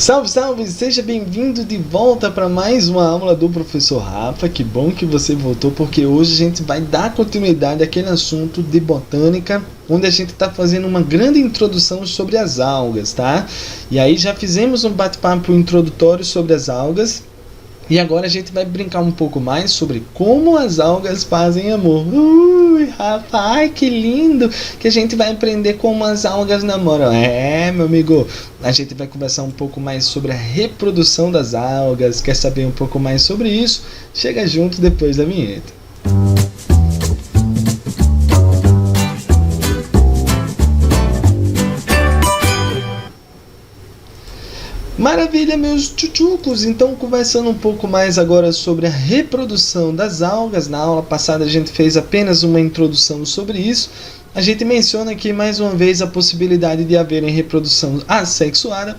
Salve, salve! Seja bem-vindo de volta para mais uma aula do professor Rafa. Que bom que você voltou, porque hoje a gente vai dar continuidade àquele assunto de botânica, onde a gente está fazendo uma grande introdução sobre as algas, tá? E aí já fizemos um bate-papo introdutório sobre as algas, e agora a gente vai brincar um pouco mais sobre como as algas fazem amor. Rafa, ai que lindo que a gente vai aprender como as algas namoram. Meu amigo, a gente vai conversar um pouco mais sobre a reprodução das algas. Quer saber um pouco mais sobre isso? Chega junto depois da vinheta. Maravilha, meus tchutchucos! Então, conversando um pouco mais agora sobre a reprodução das algas. Na aula passada a gente fez apenas uma introdução sobre isso. A gente menciona aqui mais uma vez a possibilidade de haver reprodução assexuada,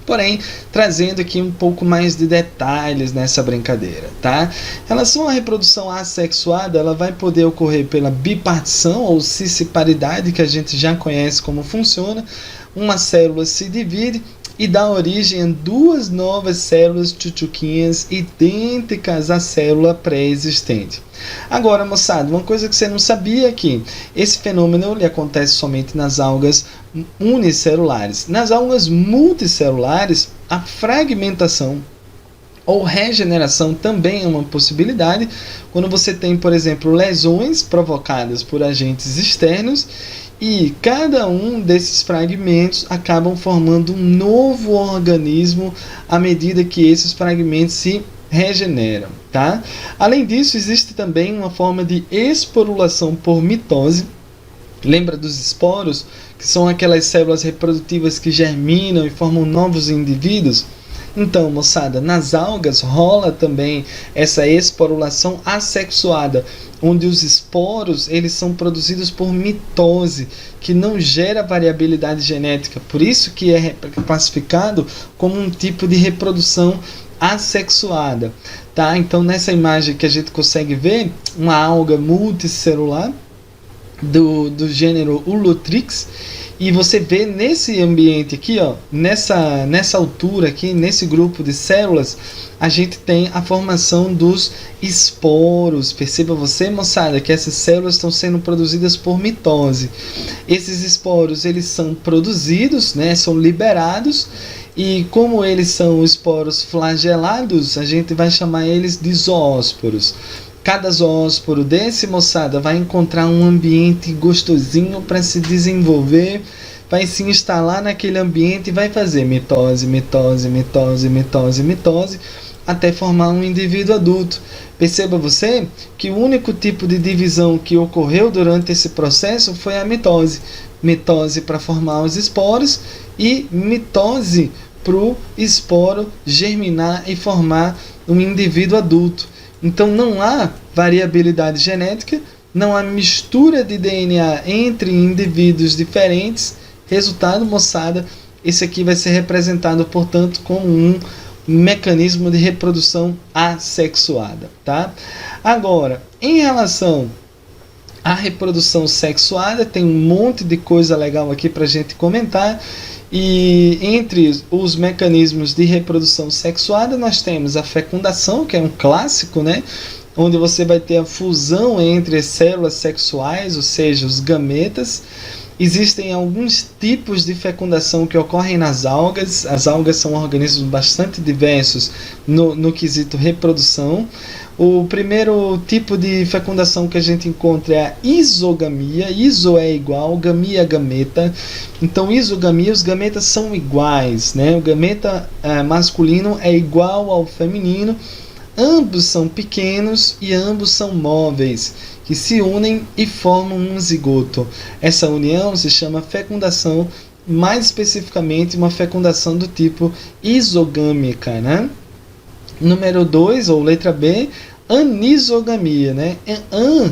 porém trazendo aqui um pouco mais de detalhes nessa brincadeira, tá? Em relação à reprodução assexuada, ela vai poder ocorrer pela bipartição ou cisparidade, que a gente já conhece como funciona. Uma célula se divide e dá origem a duas novas células tchutchuquinhas idênticas à célula pré-existente. Agora, moçada, uma coisa que você não sabia é que esse fenômeno ele acontece somente nas algas unicelulares. Nas algas multicelulares, a fragmentação ou regeneração também é uma possibilidade, quando você tem, por exemplo, lesões provocadas por agentes externos, e cada um desses fragmentos acabam formando um novo organismo à medida que esses fragmentos se regeneram, tá? Além disso, existe também uma forma de esporulação por mitose. Lembra dos esporos, que são aquelas células reprodutivas que germinam e formam novos indivíduos? Então, moçada, nas algas rola também essa esporulação assexuada, onde os esporos eles são produzidos por mitose, que não gera variabilidade genética. Por isso que é classificado como um tipo de reprodução assexuada, tá? Então, nessa imagem que a gente consegue ver uma alga multicelular do gênero Holotrix, e você vê nesse ambiente aqui, ó, nessa altura aqui, nesse grupo de células, a gente tem a formação dos esporos. Perceba você, moçada, que essas células estão sendo produzidas por mitose. Esses esporos, eles são produzidos, né, são liberados, e como eles são esporos flagelados, a gente vai chamar eles de zoósporos. Cada zoósporo desse, moçada, vai encontrar um ambiente gostosinho para se desenvolver, vai se instalar naquele ambiente e vai fazer mitose, mitose, mitose, mitose, mitose, até formar um indivíduo adulto. Perceba você que o único tipo de divisão que ocorreu durante esse processo foi a mitose. Mitose para formar os esporos e mitose para o esporo germinar e formar um indivíduo adulto. Então não há variabilidade genética, não há mistura de DNA entre indivíduos diferentes. Resultado, moçada, esse aqui vai ser representado, portanto, como um mecanismo de reprodução assexuada, tá? Agora, em relação à reprodução sexuada, tem um monte de coisa legal aqui para a gente comentar. E entre os mecanismos de reprodução sexuada, nós temos a fecundação, que é um clássico, né? Onde você vai ter a fusão entre as células sexuais, ou seja, os gametas. Existem alguns tipos de fecundação que ocorrem nas algas. As algas são organismos bastante diversos no quesito reprodução. O primeiro tipo de fecundação que a gente encontra é a isogamia. Iso é igual, gamia é gameta. Então, isogamia, os gametas são iguais, né? O gameta masculino é igual ao feminino. Ambos são pequenos e ambos são móveis, que se unem e formam um zigoto. Essa união se chama fecundação, mais especificamente uma fecundação do tipo isogâmica, né? Número 2, ou letra B, anisogamia, né? An,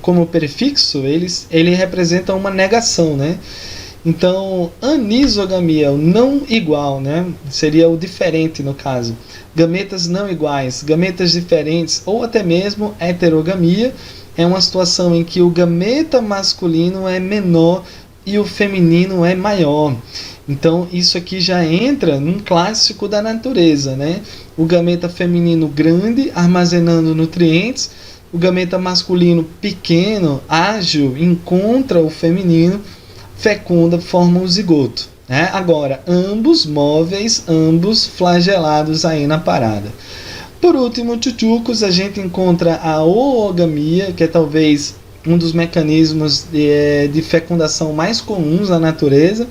como prefixo, ele representa uma negação, né? Então, anisogamia, o não igual, né? Seria o diferente no caso. Gametas não iguais, gametas diferentes, ou até mesmo heterogamia, é uma situação em que o gameta masculino é menor e o feminino é maior. Então isso aqui já entra num clássico da natureza, né? O gameta feminino grande, armazenando nutrientes, o gameta masculino pequeno, ágil, encontra o feminino, fecunda, forma um zigoto. Né? Agora, ambos móveis, ambos flagelados aí na parada. Por último, tchutchucos, a gente encontra a oogamia, que é talvez um dos mecanismos de fecundação mais comuns na natureza,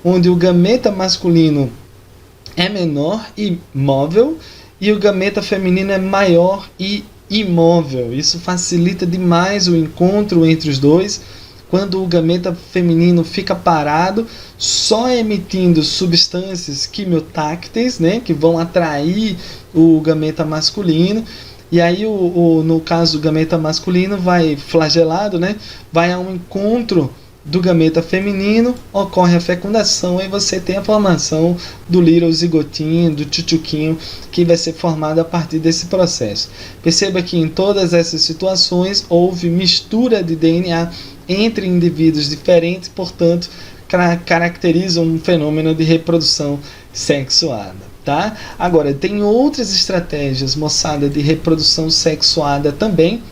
onde o gameta masculino é menor e móvel, e o gameta feminino é maior e imóvel. Isso facilita demais o encontro entre os dois. Quando o gameta feminino fica parado, só emitindo substâncias quimiotácteis, né, que vão atrair o gameta masculino, e aí no caso do gameta masculino vai flagelado, né, vai ao encontro do gameta feminino, ocorre a fecundação e você tem a formação do little zigotinho, do tchutchuquinho, que vai ser formado a partir desse processo. Perceba que em todas essas situações houve mistura de DNA entre indivíduos diferentes, portanto, caracterizam um fenômeno de reprodução sexuada. Tá? Agora, tem outras estratégias, moçada, de reprodução sexuada também.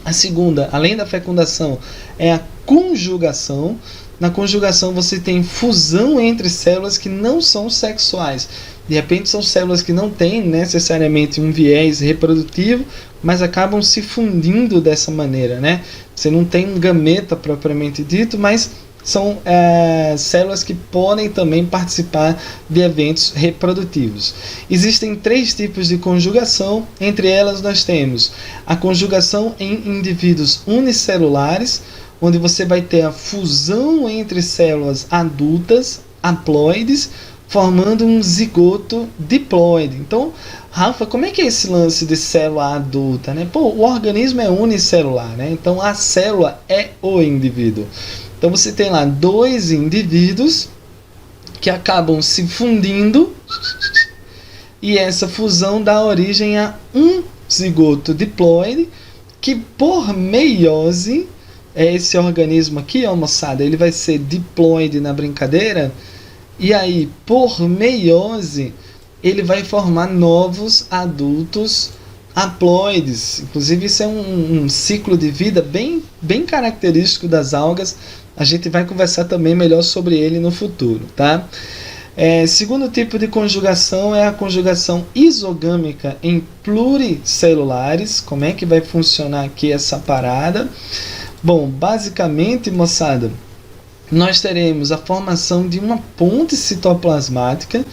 A segunda, além da fecundação, é a conjugação. Na conjugação você tem fusão entre células que não são sexuais. De repente são células que não têm necessariamente um viés reprodutivo, mas acabam se fundindo dessa maneira, né? Você não tem um gameta propriamente dito, mas são células que podem também participar de eventos reprodutivos. Existem 3 tipos de conjugação, entre elas nós temos a conjugação em indivíduos unicelulares, onde você vai ter a fusão entre células adultas, haploides, formando um zigoto diploide. Então, Rafa, como é que é esse lance de célula adulta, né? Pô, o organismo é unicelular, né? Então a célula é o indivíduo. Então você tem lá 2 indivíduos que acabam se fundindo e essa fusão dá origem a um zigoto diploide que por meiose, esse organismo aqui, ó, moçada, ele vai ser diploide na brincadeira, e aí por meiose ele vai formar novos adultos haploides. Inclusive isso é um ciclo de vida bem característico das algas. A gente vai conversar também melhor sobre ele no futuro, tá? Segundo tipo de conjugação é a conjugação isogâmica em pluricelulares. Como é que vai funcionar aqui essa parada? Bom, basicamente, moçada, nós teremos a formação de uma ponte citoplasmática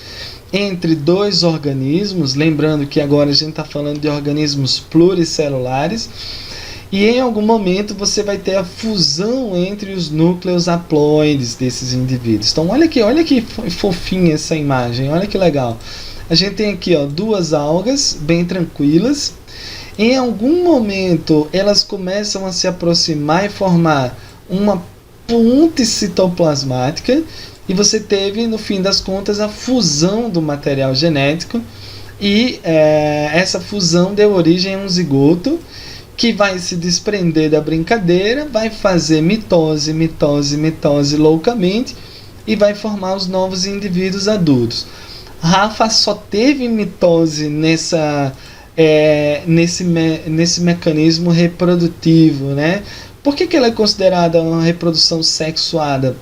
entre 2 organismos, lembrando que agora a gente está falando de organismos pluricelulares, e em algum momento você vai ter a fusão entre os núcleos haploides desses indivíduos. Então olha que fofinha essa imagem, olha que legal. A gente tem aqui, ó, 2 algas bem tranquilas. Em algum momento elas começam a se aproximar e formar uma ponte citoplasmática, e você teve, no fim das contas, a fusão do material genético, e essa fusão deu origem a um zigoto que vai se desprender da brincadeira, vai fazer mitose loucamente e vai formar os novos indivíduos adultos. Rafa, só teve mitose nesse mecanismo reprodutivo, né? Por que ela é considerada uma reprodução sexuada?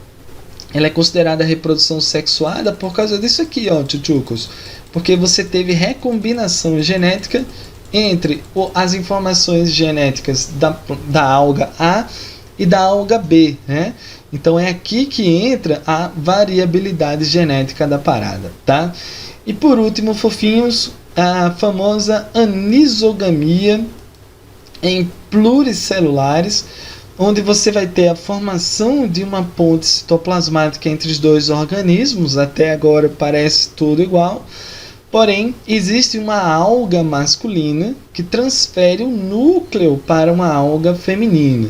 Ela é considerada reprodução sexuada por causa disso aqui, ó, tchutchucos. Porque você teve recombinação genética entre as informações genéticas da alga A e da alga B, né? Então é aqui que entra a variabilidade genética da parada, tá? E por último, fofinhos, a famosa anisogamia em pluricelulares, onde você vai ter a formação de uma ponte citoplasmática entre os 2 organismos. Até agora parece tudo igual, porém existe uma alga masculina que transfere o núcleo para uma alga feminina,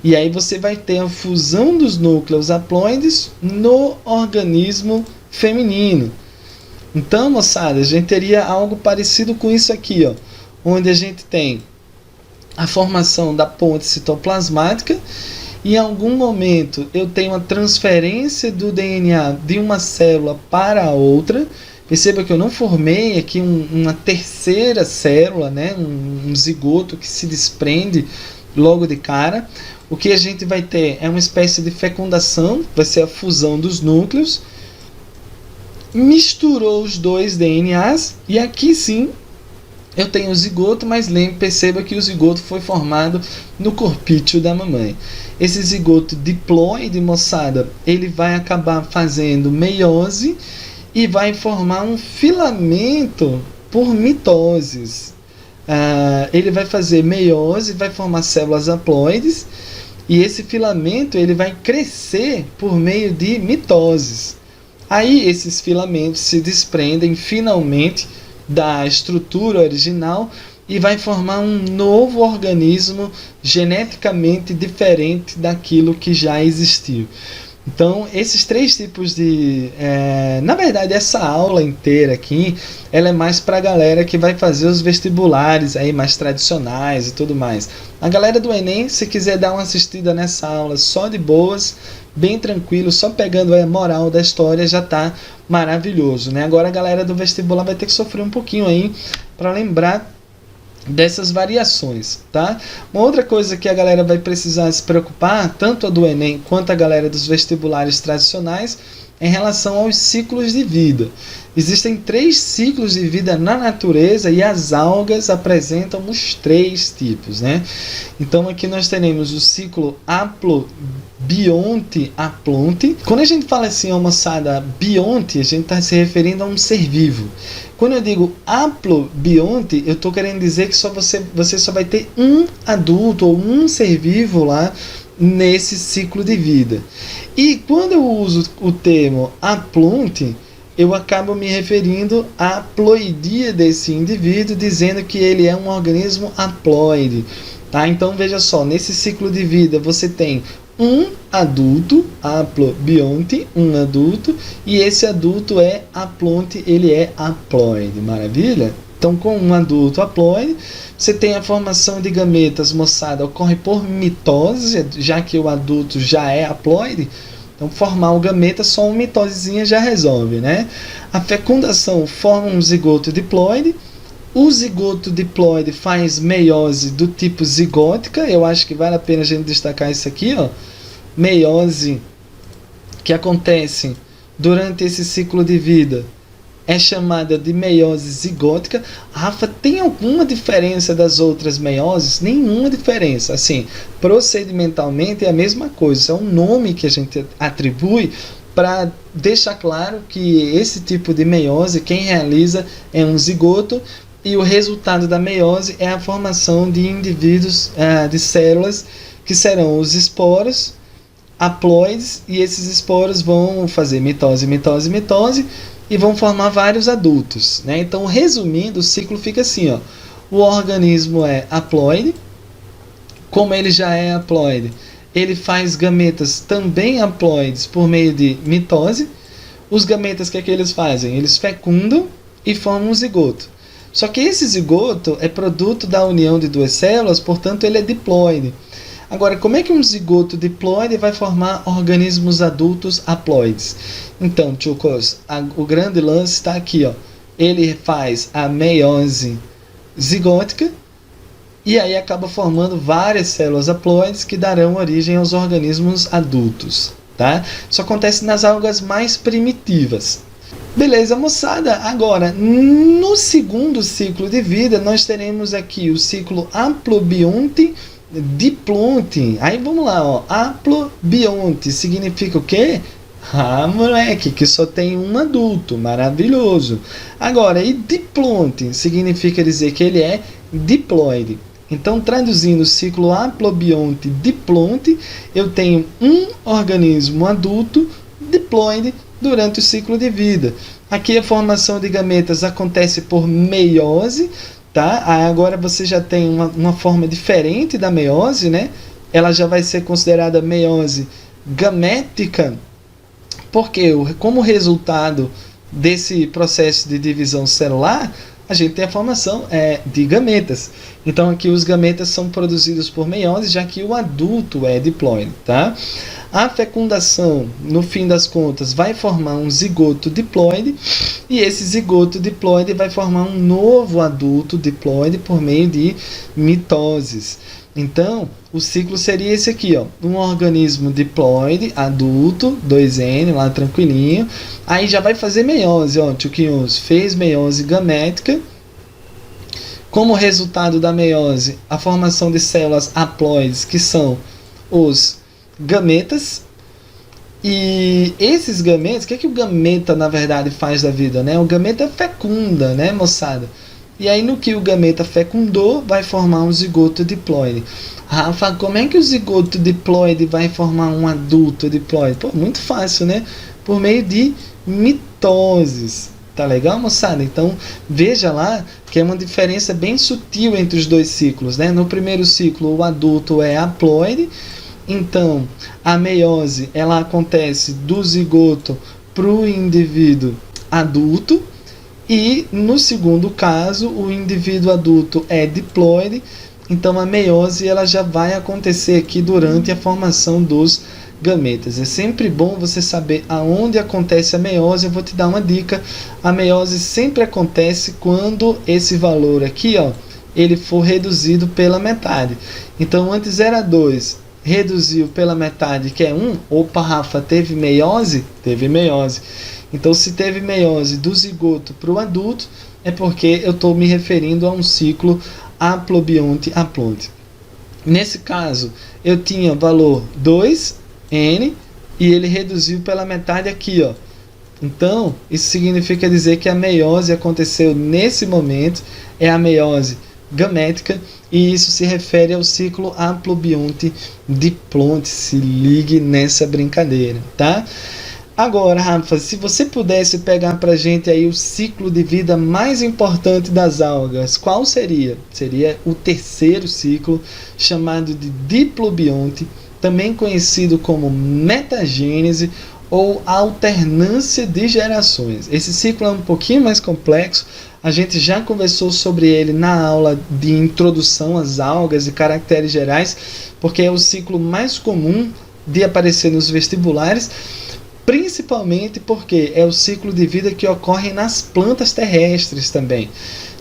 e aí você vai ter a fusão dos núcleos haploides no organismo feminino. Então, moçada, a gente teria algo parecido com isso aqui, ó, onde a gente tem a formação da ponte citoplasmática, em algum momento eu tenho a transferência do DNA de uma célula para a outra. Perceba que eu não formei aqui uma terceira célula, né? Um zigoto que se desprende logo de cara. O que a gente vai ter é uma espécie de fecundação, vai ser a fusão dos núcleos. Misturou os dois DNAs e aqui sim eu tenho o zigoto, mas perceba que o zigoto foi formado no corpício da mamãe. Esse zigoto diploide, moçada, ele vai acabar fazendo meiose e vai formar um filamento por mitoses. Ele vai fazer meiose, vai formar células haploides e esse filamento ele vai crescer por meio de mitoses. Aí esses filamentos se desprendem finalmente da estrutura original e vai formar um novo organismo geneticamente diferente daquilo que já existiu. Então, esses três tipos de... na verdade, essa aula inteira aqui, ela é mais para a galera que vai fazer os vestibulares aí mais tradicionais e tudo mais. A galera do Enem, se quiser dar uma assistida nessa aula só de boas, bem tranquilo, só pegando a moral da história, já está maravilhoso, né? Agora a galera do vestibular vai ter que sofrer um pouquinho aí para lembrar dessas variações, tá? Uma outra coisa que a galera vai precisar se preocupar, tanto a do Enem quanto a galera dos vestibulares tradicionais, em relação aos ciclos de vida. Existem 3 ciclos de vida na natureza e as algas apresentam os 3 tipos, né? Então aqui nós teremos o ciclo haplobionte-aplonte. Quando a gente fala assim, moçada, bionte, a gente está se referindo a um ser vivo. Quando eu digo haplobionte, eu estou querendo dizer que você só vai ter um adulto ou um ser vivo lá nesse ciclo de vida. E quando eu uso o termo aplonte, eu acabo me referindo à ploidia desse indivíduo, dizendo que ele é um organismo haploide. Tá? Então veja só, nesse ciclo de vida você tem um adulto, haplobionte, um adulto, e esse adulto é aplonte, ele é haploide. Maravilha? Então, com um adulto haploide, você tem a formação de gametas, moçada, ocorre por mitose, já que o adulto já é haploide. Então, formar o gameta, só uma mitosezinha já resolve, né? A fecundação forma um zigoto diploide. O zigoto diploide faz meiose do tipo zigótica. Eu acho que vale a pena a gente destacar isso aqui, ó. Meiose que acontece durante esse ciclo de vida é chamada de meiose zigótica. Rafa, tem alguma diferença das outras meioses? Nenhuma diferença. Assim, procedimentalmente é a mesma coisa. Isso é um nome que a gente atribui para deixar claro que esse tipo de meiose, quem realiza é um zigoto, e o resultado da meiose é a formação de indivíduos, de células, que serão os esporos haploides, e esses esporos vão fazer mitose, mitose, mitose, e vão formar vários adultos, né? Então, resumindo, o ciclo fica assim, ó. O organismo é haploide. Como ele já é haploide, ele faz gametas também haploides por meio de mitose. Os gametas, o que é que eles fazem? Eles fecundam e formam um zigoto. Só que esse zigoto é produto da união de 2 células, portanto ele é diploide. Agora, como é que um zigoto diploide vai formar organismos adultos haploides? Então, tchucos, o grande lance está aqui, ó. Ele faz a meiose zigótica e aí acaba formando várias células haploides que darão origem aos organismos adultos, tá? Isso acontece nas algas mais primitivas. Beleza, moçada? Agora, no segundo ciclo de vida, nós teremos aqui o ciclo haplobionte diplonte. Aí vamos lá, ó. Haplobionte significa o quê? Moleque, que só tem um adulto. Maravilhoso. Agora, e diplonte significa dizer que ele é diploide. Então, traduzindo o ciclo haplobionte diplonte, eu tenho um organismo adulto diploide durante o ciclo de vida. Aqui a formação de gametas acontece por meiose, tá? Agora você já tem uma forma diferente da meiose, né? Ela já vai ser considerada meiose gamética, porque como resultado desse processo de divisão celular, a gente tem a formação de gametas. Então aqui os gametas são produzidos por meiose, já que o adulto é diploide, tá? A fecundação, no fim das contas, vai formar um zigoto diploide, e esse zigoto diploide vai formar um novo adulto diploide por meio de mitoses. Então, o ciclo seria esse aqui, ó, um organismo diploide, adulto, 2N, lá tranquilinho, aí já vai fazer meiose, ó, tchuquinhos, fez meiose gamética. Como resultado da meiose, a formação de células haploides, que são os gametas. E esses gametas, o que o gameta na verdade faz da vida, né? O gameta fecunda, né, moçada? E aí no que o gameta fecundou, vai formar um zigoto diploide. Rafa, como é que o zigoto diploide vai formar um adulto diploide? Pô, muito fácil, né? Por meio de mitoses. Tá legal, moçada? Então, veja lá que é uma diferença bem sutil entre os dois ciclos, né? No primeiro ciclo, o adulto é haploide. Então, a meiose, ela acontece do zigoto para o indivíduo adulto. E no segundo caso, o indivíduo adulto é diploide. Então, a meiose ela já vai acontecer aqui durante a formação dos gametas. É sempre bom você saber aonde acontece a meiose. Eu vou te dar uma dica. A meiose sempre acontece quando esse valor aqui, ó, ele for reduzido pela metade. Então, antes era 2, reduziu pela metade, que é 1. Opa, Rafa, teve meiose? Teve meiose. Então, se teve meiose do zigoto para o adulto, é porque eu estou me referindo a um ciclo haplobionte-haplonte. Nesse caso, eu tinha valor 2N e ele reduziu pela metade aqui, ó. Então, isso significa dizer que a meiose aconteceu nesse momento, é a meiose gamética, e isso se refere ao ciclo haplobionte-diplonte. Se ligue nessa brincadeira, tá? Agora, Rafa, se você pudesse pegar pra gente aí o ciclo de vida mais importante das algas, qual seria? Seria o terceiro ciclo, chamado de diplobionte, também conhecido como metagênese ou alternância de gerações. Esse ciclo é um pouquinho mais complexo, a gente já conversou sobre ele na aula de introdução às algas e caracteres gerais, porque é o ciclo mais comum de aparecer nos vestibulares, principalmente porque é o ciclo de vida que ocorre nas plantas terrestres também.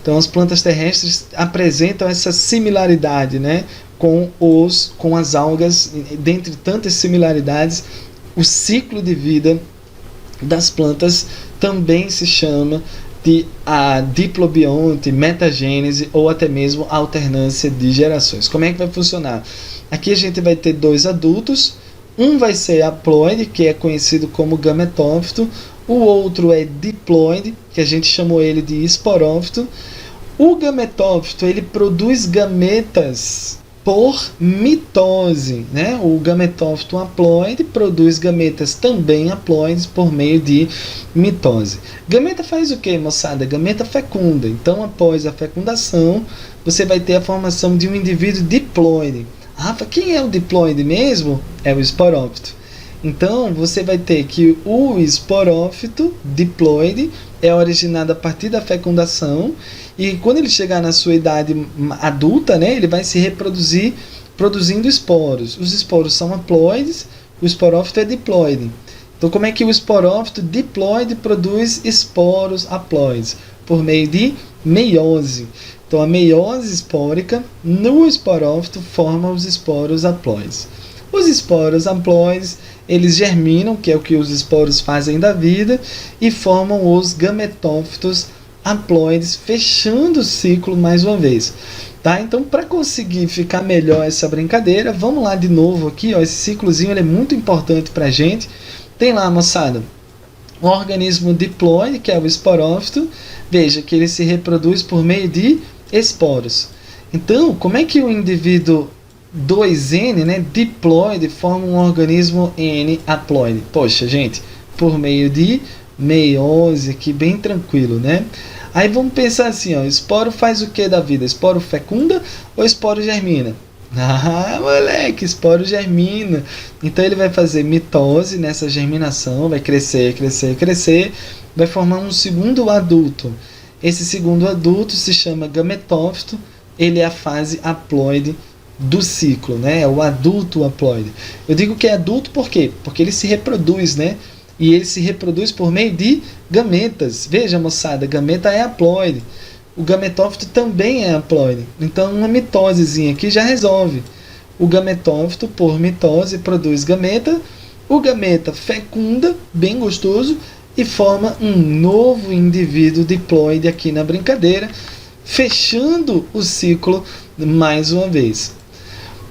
Então as plantas terrestres apresentam essa similaridade, né, com as algas. Dentre tantas similaridades, o ciclo de vida das plantas também se chama de a diplobionte, metagênese ou até mesmo alternância de gerações. Como é que vai funcionar? Aqui a gente vai ter 2 adultos. Um vai ser haploide, que é conhecido como gametófito. O outro é diploide, que a gente chamou ele de esporófito. O gametófito, ele produz gametas por mitose, né? O gametófito haploide produz gametas também haploides por meio de mitose. Gameta faz o que, moçada? Gameta fecunda. Então, após a fecundação, você vai ter a formação de um indivíduo diploide. Rafa, quem é o diploide mesmo? É o esporófito. Então, você vai ter que o esporófito diploide é originado a partir da fecundação, e quando ele chegar na sua idade adulta, né, ele vai se reproduzir produzindo esporos. Os esporos são haploides, o esporófito é diploide. Então, como é que o esporófito diploide produz esporos haploides? Por meio de meiose. Então, a meiose espórica no esporófito forma os esporos haploides. Os esporos haploides, eles germinam, que é o que os esporos fazem da vida, e formam os gametófitos haploides, fechando o ciclo mais uma vez. Tá? Então, para conseguir ficar melhor essa brincadeira, vamos lá de novo aqui, ó, esse ciclozinho ele é muito importante para a gente. Tem lá, moçada, um organismo diploide, que é o esporófito. Veja que ele se reproduz por meio de esporos. Então, como é que o indivíduo 2N, né, diploide, forma um organismo N haploide? Poxa, gente, por meio de meiose, aqui bem tranquilo, né? Aí vamos pensar assim, ó, esporo faz o que da vida? Esporo fecunda ou esporo germina? Ah, moleque, esporo germina. Então ele vai fazer mitose nessa germinação, vai crescer, crescer, crescer, vai formar um segundo adulto. Esse segundo adulto se chama gametófito, ele é a fase haploide do ciclo, né? É o adulto haploide. Eu digo que é adulto por quê? Porque ele se reproduz, né? E ele se reproduz por meio de gametas. Veja, moçada, gameta é haploide. O gametófito também é haploide. Então, uma mitosezinha aqui já resolve. O gametófito, por mitose, produz gameta. O gameta fecunda, bem gostoso, e forma um novo indivíduo diploide aqui na brincadeira, fechando o ciclo mais uma vez.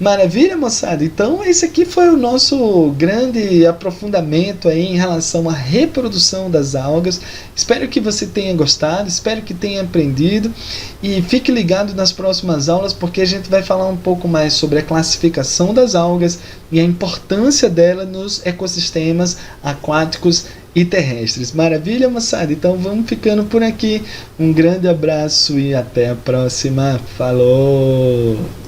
Maravilha, moçada? Então, esse aqui foi o nosso grande aprofundamento aí em relação à reprodução das algas. Espero que você tenha gostado, espero que tenha aprendido e fique ligado nas próximas aulas, porque a gente vai falar um pouco mais sobre a classificação das algas e a importância dela nos ecossistemas aquáticos e terrestres. Maravilha, moçada? Então, vamos ficando por aqui. Um grande abraço e até a próxima. Falou!